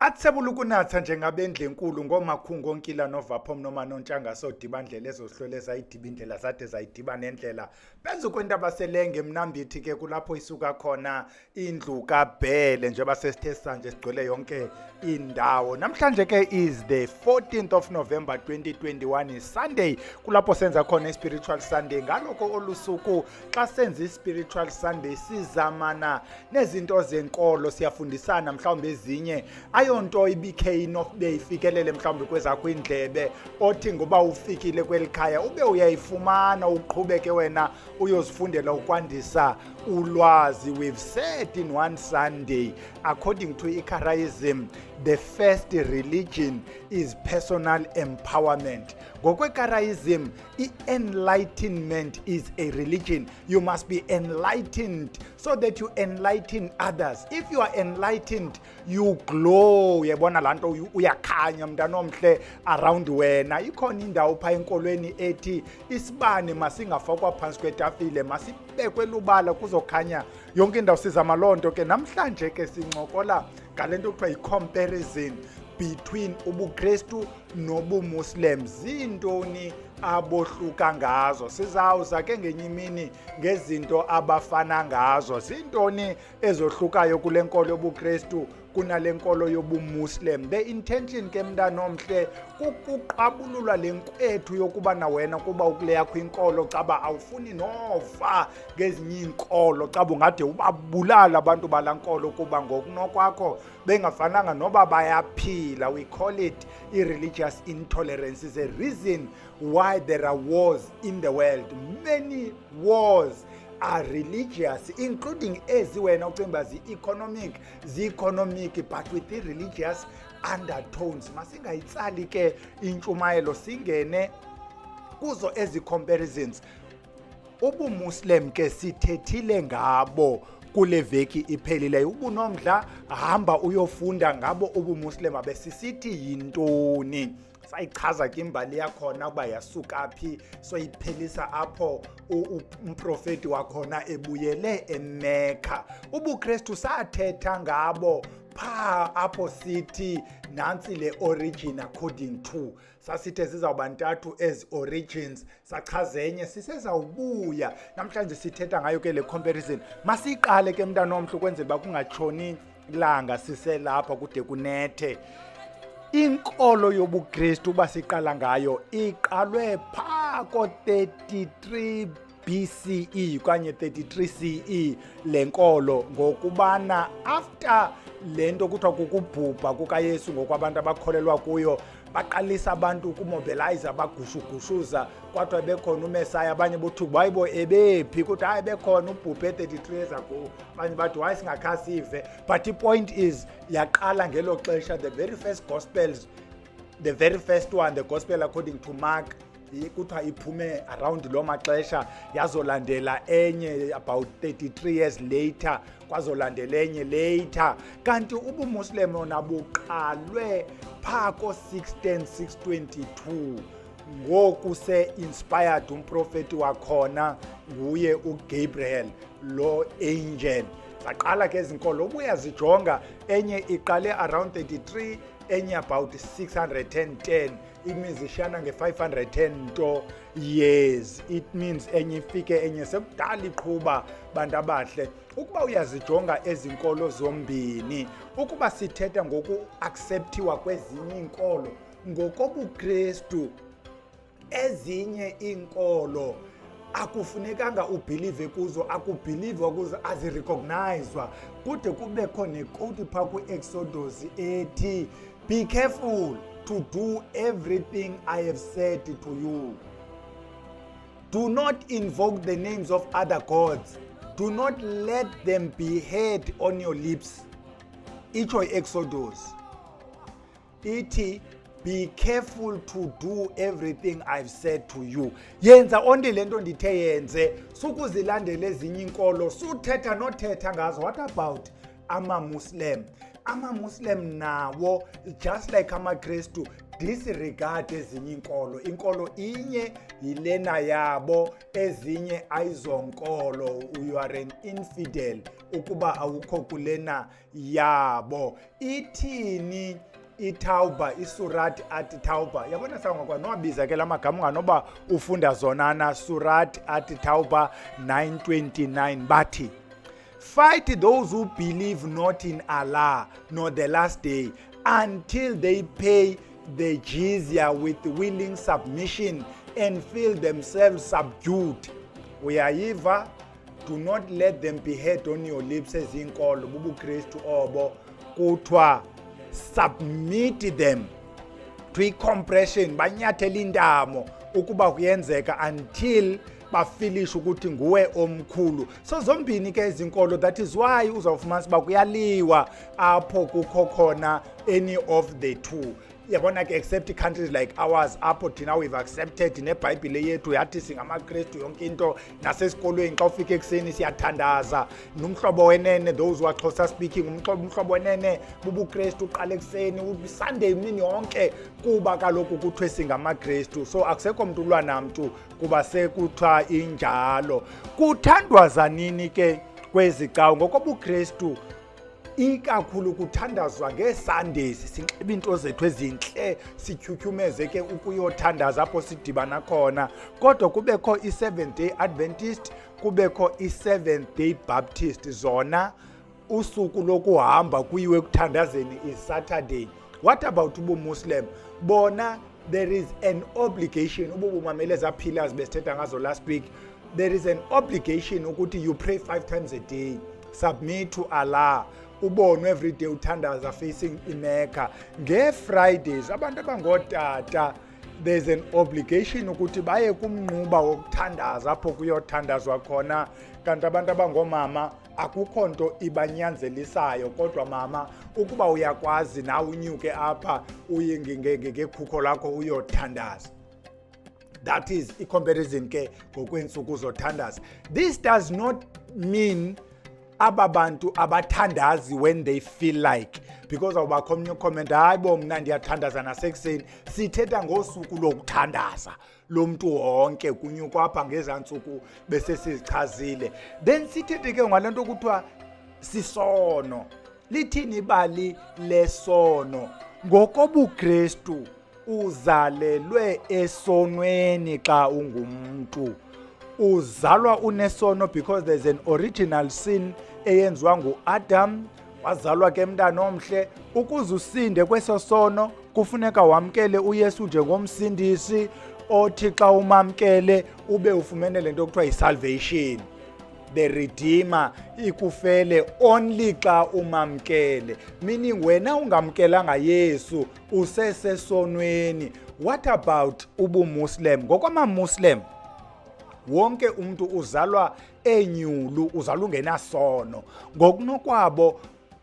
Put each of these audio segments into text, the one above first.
Athebula ukunatha njengabendle enkulu ngomakhungu onkila novapom noma nontshanga sodibandlela ezohloleza idibindlela zade zayidiba nendlela benza kwento abaselenge mnambithi ke kulapho isuka khona indlu kaBhele njengoba sesithe sanje sigcwele yonke indawo. Namhlanje ke is the 14th of November 2021 Sunday kulapho senza khona spiritual Sunday. Ngaloko olusuku xa senza spiritual Sunday sizamana nezinto zenkolo, siyafundisana mhlawumbe ezinye ayonto ibikhe inokube ifikelele mhlawumbe kwezakho indlebe othi ngoba ufikile kwelikhaya ube uyayifumana uqhubeke wena uyozifundela ukwandisa ulwazi. We've said in one Sunday, according to Ikarism, the first religion is personal empowerment. Ngokwekarism, enlightenment is a religion. You must be enlightened so that you enlighten others. If you are enlightened, you glow. Uyabona lanto uyakhanya mntana omhle around wena. Ikhona indawo pha enkolweni ethi isibane masingafakwa phansi kwetafile, masibekwe lubala kuzokhanya yonke indawo. Sizama lonto ke namhlanje ke sincokola ngalento kuthiwa i-comparison between ubuKristu nobuMuslim. Zintoni abohluka ngazo? Sizawuza ke ngenye imini ngezinto abafana ngazo. Zintoni ezohlukayo kule nkolo yobuKristu kunale nkolo yobuMuslim? The intention ke mntana omhle kukuqabulula le nkwethu yokuba na wena kuba ukule yakho inkolo caba awufuni nova ngezinye inkolo, caba ungade ubabulala abantu balankolo kuba ngokunokwakho bengafananga noba bayaphila. We call it irreligious intolerance. Is a reason why there are wars in the world. Many wars are religious, including ezi wena ucimba zi-economic but with the religious undertones. Masingayitsali ke intshumayelo singene kuzo ezi comparisons. UbuMuslim ke sithethile ngabo kule veki iphelileyo. Ubunomdla hamba uyofunda ngabo ubuMuslim abesisithi yintoni. Sayichaza ke imbali yakhona ukuba yasuka phi, soyiphelisa apho umprofeti wakhona ebuyele eMecca. UbuKristu sathetha ngabo pha apho sithi nansi le origin according to. Sasithe zizawuba ntathu as origins, sachaza enye sisezawubuya. Namhlanje sithetha ngayo ke le comparison. Masiqale ke mntana omhle ukwenzela uba kungatshoni langa siselapha kude kunethe. Inkolo yobuKristu basiqala ngayo iqalwe pha ko-33 BCE kanye 33 CE lenkolo, ngokubana after lento kuthiwa kukubhubha kukaYesu ngokwabantu abakholelwa kuyo baqalisa abantu ukumobilize abagushugushuza kwathiwa bekhona uMesaya. Abanye bothi bayibo ebephi kuthi hayi bekhona ubhubhe 33 years ago, abanye bathi hayi singakhasive. But the point is yaqala ngelo xesha. The very first gospels, the very first one, the gospel according to Mark, kuthiwa iphume around lo maxesha. Yazolandela enye about 33 years later, kwazolandela enye later. Kanti ubuMuslim yona buqalwe pha ko-610 622 ngoku se-inspired umprofeti wakhona nguye uGabriel, lo angel. Zaqala ke izinkolo ubuyazijonga, enye iqale around 33, enye about 610. It means ishana nge-510 nto years. It means enye ifike enye sekudala iqhuba bantu abahle. Ukuba uyazijonga ezinkolo zombini, ukuba sithetha ngoku-acceptiwa kwezinye inkolo ngokobuKristu, ezinye inkolo akufunekanga ubhilive kuzo, akubhilivwa kuzo, azirecognizwa. Kude kubekho nekoti pha kwi-Exodus ethi, be careful to do everything I have said to you. Do not invoke the names of other gods. Do not let them be heard on your lips. Itsho i-Exodus ithi, be careful to do everything I've said to you. Yenza onke lento ndithe yenze, sukuzilandela ezinye inkolo, suthetha nothetha ngazo. What about ama-Muslim? ama-Muslim nawo just like amaKristu disregard ezinye inkolo inye yilena yabo, ezinye ayizonkolo. You are an infidel ukuba awukho kulena yabo. Ithini iTauba, isurat at Tauba? Yabona sangakwa nowabiza ke lamagama nganoba ufunda zonana. Surat at Tauba 9:29 bathi, fight those who believe not in Allah nor the last day until they pay the jizya with willing submission and feel themselves subdued. Uyayiva? Do not let them be heard on your lips ezinkolo bubuKristu obo, kuthiwa submit them to i-compression, banyathela intamo ukuba kuyenzeka until bafilishe ukuthi nguwe omkhulu. So zombini ke izinkolo, that is why uzawufumanisa uba kuyaliwa apho kukho khona any of the two. Yabona ke except countries like ours apho thina we've accepted neBhayibhile yethu yathi singamaKristu yonke into, nasesikolweni xa ufika ekuseni siyathandaza nomhlobo wenene, those who are Xhosa speaking, umhlobo wenene bubuKristu uqala ekuseni Sunday imini yonke kuba kaloku kuthiwe singamaKristu. So akusekho mntu ulwa namntu kuba sekuthiwa injalo. Kuthandwaza nini ke kwezi cawu ngokobuKristu? Ikakhulu kuthandazwa ngeSundays, sinxiba into zethu ezintle, sityhutyumeze ke ukuyothandaza apho sidibana khona. Kodwa kubekho i-Seventh Day Adventist, kubekho i-Seventh Day Baptist, zona usuku lokuhamba kuyiwe kuthandazeni is-Saturday. What about ubuMuslim? Bona there is an obligation, ububumamele eza pillars besithetha ngazo last week, there is an obligation ukuthi you pray 5 times a day, submit to Allah, ubonwe every day uthandaza facing iMecca. Nge-Fridays abantu abangotata there's an obligation ukuthi baye kumnquba wokuthandaza apho kuyothandazwa khona, kanti abantu abangomama akukho nto ibanyanzelisayo, kodwa mama ukuba uyakwazi nawe unyuke apha uye ngekhukho lakho uyothandaza. That is i-comparison ke ngokweentsuku zothandaza. This does not mean aba bantu abathandazi when they feel like, because awubakho omnye ucomment, hayi bo mna ndiyathandaza nasekuseni. Sithetha ngosuku lokuthandaza lomntu wonke, kunyukwa apha ngezantsuku bese sizichazile. Then sithethe ke ngale nto kuthiwa sisono. Lithini ibali lesono? NgokobuKristu uzalelwe esonweni xa ungumntu. Uzalwa unesono because there's an original sin eyenziwa nguAdam, wazalwa ke mntana omhle. Ukuze usinde kweso sono kufuneka wamkele uYesu njengomsindisi, othi xa umamkele ube ufumene lento okuthiwa yi-salvation. The Redeemer ikufele only xa umamkele, meaning wena ungamkelanga Yesu usesesonweni. What about ubuMuslim? ngokwama-Muslim wonke umuntu uzalwa enyulu, uzalwa ungenasono. Ngokunokwabo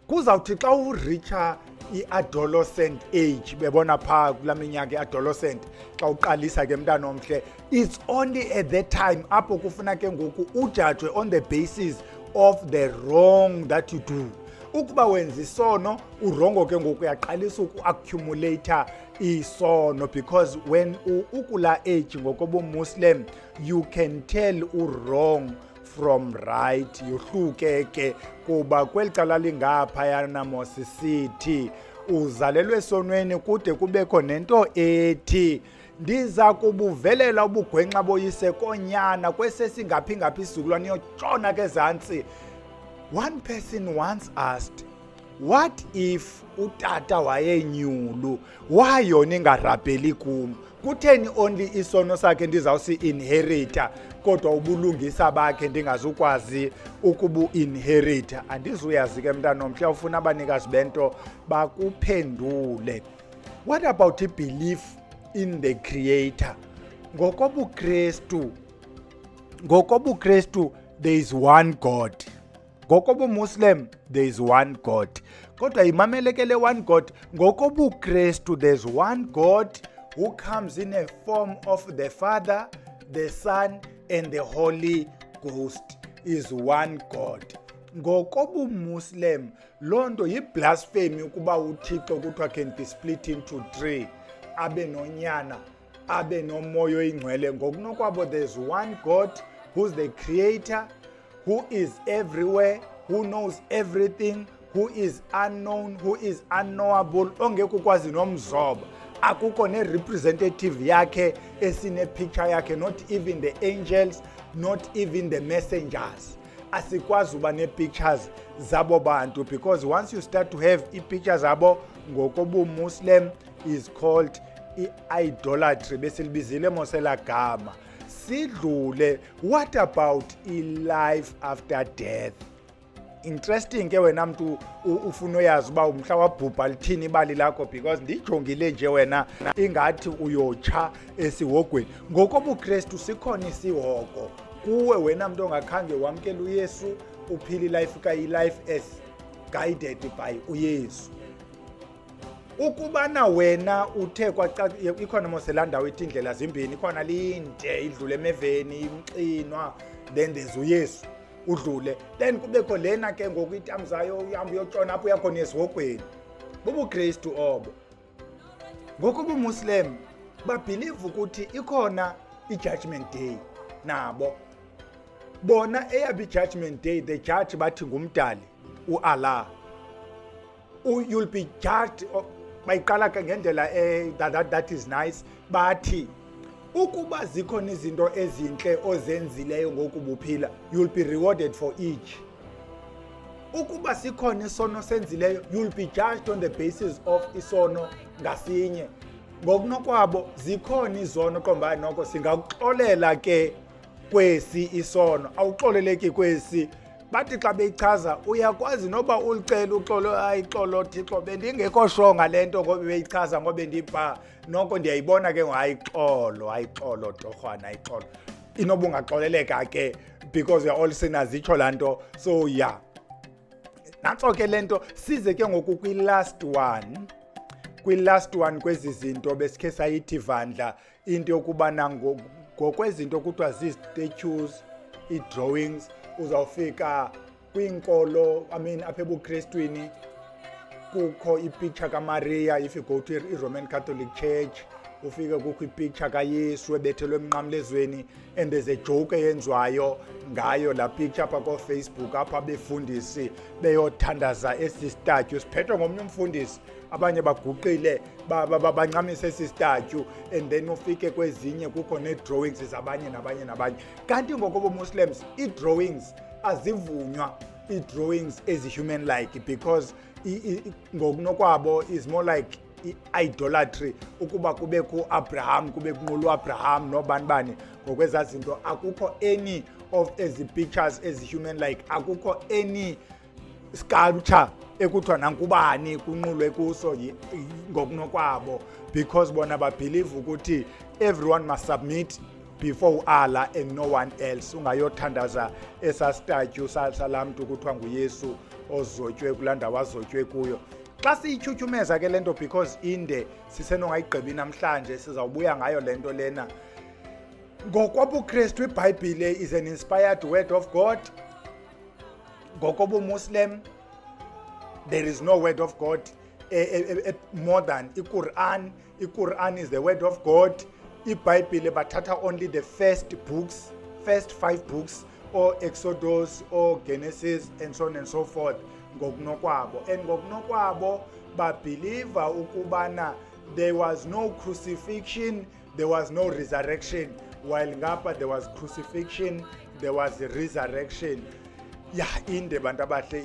kuzawuthi xa uricha i-adolescent age, bebona phaa kulaa minyaka i-adolescent, xa uqalisa ke mntana omhle, it's only at that time apho kufuna ke ngoku ujajwe on the basis of the wrong that you do. Ukuba wenza isono urongo ke ngoku uyaqalisa uku-accumulator isono, because when ukula age ngokobuMuslim you can tell wrong from right, yohluke ke kuba kweli cala lingaphayana mosisithi uzalelwe esonweni kude kubekho nento ethi ndiza kubuvelela ubugwenxa boyise konyana kwesesingaphi ngaphi isizukulwane yotshona ke ezantsi. One person once asked, what if utata wayenyulu, why yona ingarabheli kum? Kutheni only isono sakhe ndizawusi-inherita kodwa ubulungisa bakhe ndingazukwazi ukubu-inherita? Andizuyazi ke mntana omhle, ufuna abanikazi bento bakuphendule. What about i-belief in the Creator? NgokobuKristu there is one God. NgokobuMuslim there is one God. Kodwa imamelekele one God. NgokobuKristu there's one God who comes in a form of the Father, the Son, and the Holy Ghost is one God. ngokobumuslim lonto yiblasphemy ukuba uThixo kuthiwa can be split into 3, abe nonyana, abe nomoya oyingcwele. Ngokunokwabo there's one God who's the creator, who is everywhere, who knows everything, who is unknown, who is unknowable, ongeke ukwazi nomzoba. Akukho ne-representative yakhe esine-picture yakhe, not even the angels, not even the messengers. Asikwazi uba ne-pictures zabo bantu, because once you start to have i-pictures zabo ngokobu-Muslim is called i-idolatry, besilibizile mosela gama. Sidlule, what about i-life after death? Interesting ke wena mntu ufuna uyazi uba umhla wabhubha lithini ibali lakho, because ndijongile nje wena ingathi uyotsha esihogweni. NgokobuKristu sikhona isihoko kuwe wena mntu ongakhange wamkela uYesu, uphila ilife kayi-life as guided by uYesu. Ukubana wena uthe kwacaca, ikhona mosela ndawo ithi indlela zimbini, ikhona linde idlule emeveni imxinwa, then there's uYesu udlule, then kubekho lena ke ngoku itamzayo uhamba uyotshona apho uyakhona esihogweni. BubuKristu obo. NgokobuMuslim babelieve ukuthi ikhona i-judgment day nabo. Bona eyabo i-judgment day, the judge bathi ngumdali uAllah. You'll be judged bayiqala ke ngendlela that is nice, bathi ukuba zikhona izinto ezinhle ozenzileyo ngokubuphila, you'll be rewarded for each. Ukuba sikhona isono senzileyo, you'll be judged on the basis of isono ngasinye. Ngokunokwabo zikhona izono qomba noko singakuxolela ke kwesi isono, awuxoleleki kwesi. Bathi xa beyichaza uyakwazi noba ulicela uxolo, ayixolo Thixo bendingekho shonga lento ngoba beyichaza ngoba ndipha noko ndiyayibona ke ayixolo torhwana ayixolo. Inoba ungaxoleleka ke because we are all sinners, itsho lanto. So yeah, nantso ke lento size ke ngoku kwi-last one kwezi zinto besikhe sayithi vandla, into yokubana ngokwezinto kuthiwa zii-statues, i-drawings. Uzawufika kwinkolo, apha ebuKrestwini kukho ipicture kaMaria. If you go to i-Roman Catholic Church, ufike kukho ipicture kaYesu ebethelwe emnqamlezweni, and there's a joke eyenziwayo ngayo la picture apha koFacebook, apha befundisi beyothandaza esi statue siphethwe ngomnye umfundisi, abanye baguqile bancamisa esi statue, and then ufike kwezinye kukho ne-drawings zabanye nabanye. Kanti ngokobuMuslims i-drawings azivunywa, i-drawings ezi-human like, because ngokunokwabo is more like i-idolatry. Ukuba kube ku-Abraham, kube kunqula uAbraham nobani ngokwezaa zinto, akukho any of ezi pictures ezi-human like, akukho any sculpture ekuthiwa nankubani kunqulwe kuso ngokunokwabo, because bona babelieve ukuthi everyone must submit before Allah and no one else. Ungayothandaza esa statue salaa mntu kuthiwa nguYesu ozotywe kulaa ndawo azotywe kuyo. Xa siyityhutyumeza ke lento, because inde sisenongayigqibi namhlanje, sizawubuya ngayo lento lena. NgokobuKristu iBhayibhile is an inspired word of God. NgokobuMuslim there is no word of God more than iQuran. iQuran is the word of God. iBhayibhile bathatha only the first 5 books, or Exodus or Genesis and so on and so forth, ngokunokwabo. And ngokunokwabo babelieve ukubana there was no crucifixion, there was no resurrection, while ngapha there was crucifixion, there was resurrection. Ya inde bantu abahle,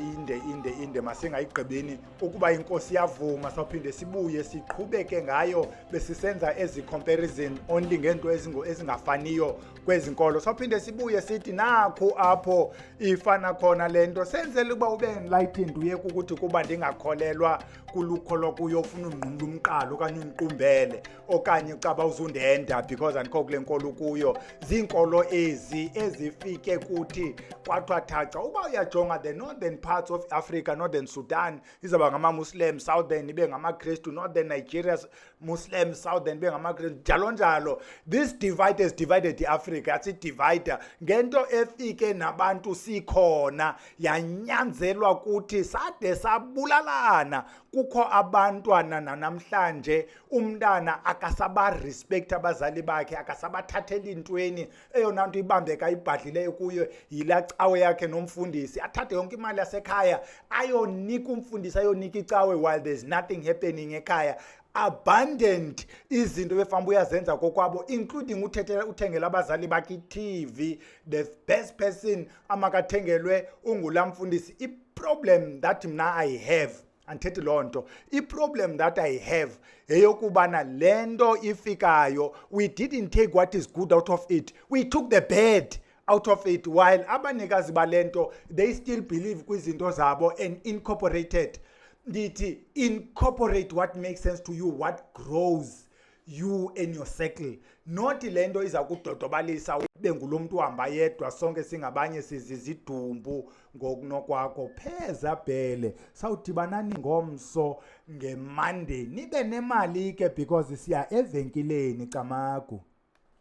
inde masingayigqibini. Ukuba inkosi yavuma sawuphinde sibuye siqhubeke ngayo besisenza ezi comparison only ngento ezingafaniyo kwezinkolo. Sawuphinde sibuye sithi nakho apho ifana khona lento, senzele ukuba ube enlightened, uyeke ukuthi kuba ndingakholelwa kulukholo kuyo ufuna unqumla umqalo okanye uniqumbele okanye caba uzundenda because andikho kule nkolo kuyo. Ziinkolo ezifike kuthi kwathiwa thaca uba uyajonga the northern parts of Africa, northern Sudan izaba ngama-Muslim, southern ibe ngama-Kristu, northern Nigeria Muslim, southern ibe ngama-Kristu, njalo njalo. This divide has divided i-Africa, yathi divider ngento efike nabantu sikhona yanyanzelwa kuthi sade sabulalana. Kukho abantwana namhlanje umntana akasaba respect abazali bakhe, akasabathathela intweni, eyona nto ibambeka ibhadlileyo kuyo yila cawe yakhe nomfundisi, athathe yonke imali yasekhaya ayonika umfundisi, ayonika icawe while there's nothing happening ekhaya. Abandoned izinto befamba uyazenza kokwabo, including uthengela abazali bakhe i-TV. The best person amakathengelwe ungulamfundisi. I-problem that mna I have, andithethi loo nto, i-problem that I have yeyokubana le nto ifikayo, we didn't take what is good out of it, we took the bad out of it, while abanikazi balento they still believe kwizinto zabo and incorporated. Ndithi incorporate what makes sense to you, what grows you and your circle, not le nto iza kudodobalisa ube ngulo mntu uhamba yedwa sonke singabanye sizizidumbu ngokunokwakho. Pheza bhele sawudibanani ngomso ngeMonday, nibe nemali ke because siya evenkileni Camagu.